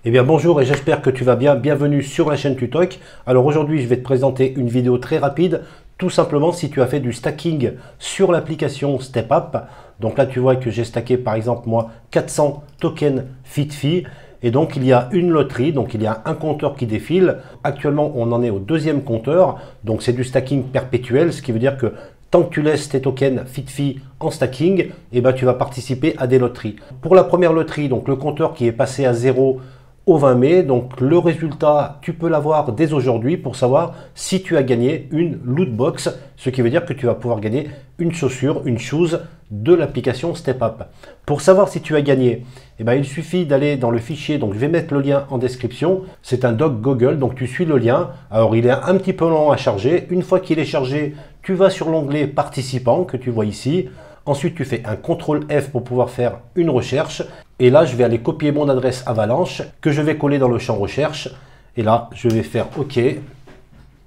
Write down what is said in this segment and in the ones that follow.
Eh bien bonjour et j'espère que tu vas bien, bienvenue sur la chaîne Tutoc. Alors aujourd'hui je vais te présenter une vidéo très rapide, tout simplement si tu as fait du stacking sur l'application StepUp. Donc là tu vois que j'ai stacké par exemple moi 400 tokens FitFi et donc il y a une loterie, donc il y a un compteur qui défile. Actuellement on en est au deuxième compteur, donc c'est du stacking perpétuel, ce qui veut dire que tant que tu laisses tes tokens FitFi en stacking, eh ben, tu vas participer à des loteries. Pour la première loterie, donc le compteur qui est passé à 0 au 20 mai, donc le résultat, tu peux l'avoir dès aujourd'hui pour savoir si tu as gagné une loot box, ce qui veut dire que tu vas pouvoir gagner une chaussure, une shoes de l'application StepUp. Pour savoir si tu as gagné, eh ben, il suffit d'aller dans le fichier, donc je vais mettre le lien en description, c'est un doc Google, donc tu suis le lien. Alors il est un petit peu lent à charger, une fois qu'il est chargé, tu vas sur l'onglet participants que tu vois ici. Ensuite, tu fais un CTRL F pour pouvoir faire une recherche. Et là, je vais aller copier mon adresse Avalanche que je vais coller dans le champ recherche. Et là, je vais faire OK.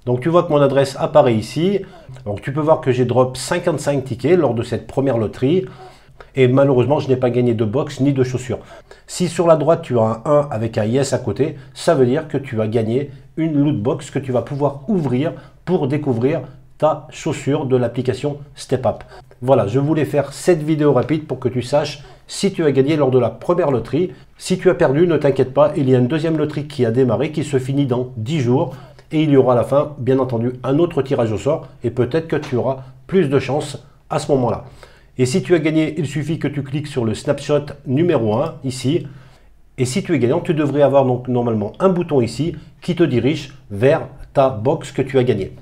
Donc, tu vois que mon adresse apparaît ici. Donc, tu peux voir que j'ai drop 55 tickets lors de cette première loterie. Et malheureusement, je n'ai pas gagné de box ni de chaussures. Si sur la droite, tu as un 1 avec un yes à côté, ça veut dire que tu as gagné une loot box que tu vas pouvoir ouvrir pour découvrir ta chaussure de l'application StepUp. Voilà, je voulais faire cette vidéo rapide pour que tu saches si tu as gagné lors de la première loterie. Si tu as perdu, ne t'inquiète pas, il y a une deuxième loterie qui a démarré, qui se finit dans 10 jours. Et il y aura à la fin, bien entendu, un autre tirage au sort. Et peut-être que tu auras plus de chance à ce moment-là. Et si tu as gagné, il suffit que tu cliques sur le snapshot numéro 1, ici. Et si tu es gagnant, tu devrais avoir donc normalement un bouton ici qui te dirige vers ta box que tu as gagnée.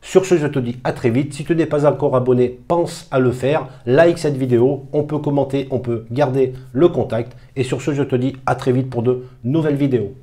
Sur ce, je te dis à très vite. Si tu n'es pas encore abonné, pense à le faire. Like cette vidéo, on peut commenter, on peut garder le contact. Et sur ce, je te dis à très vite pour de nouvelles vidéos.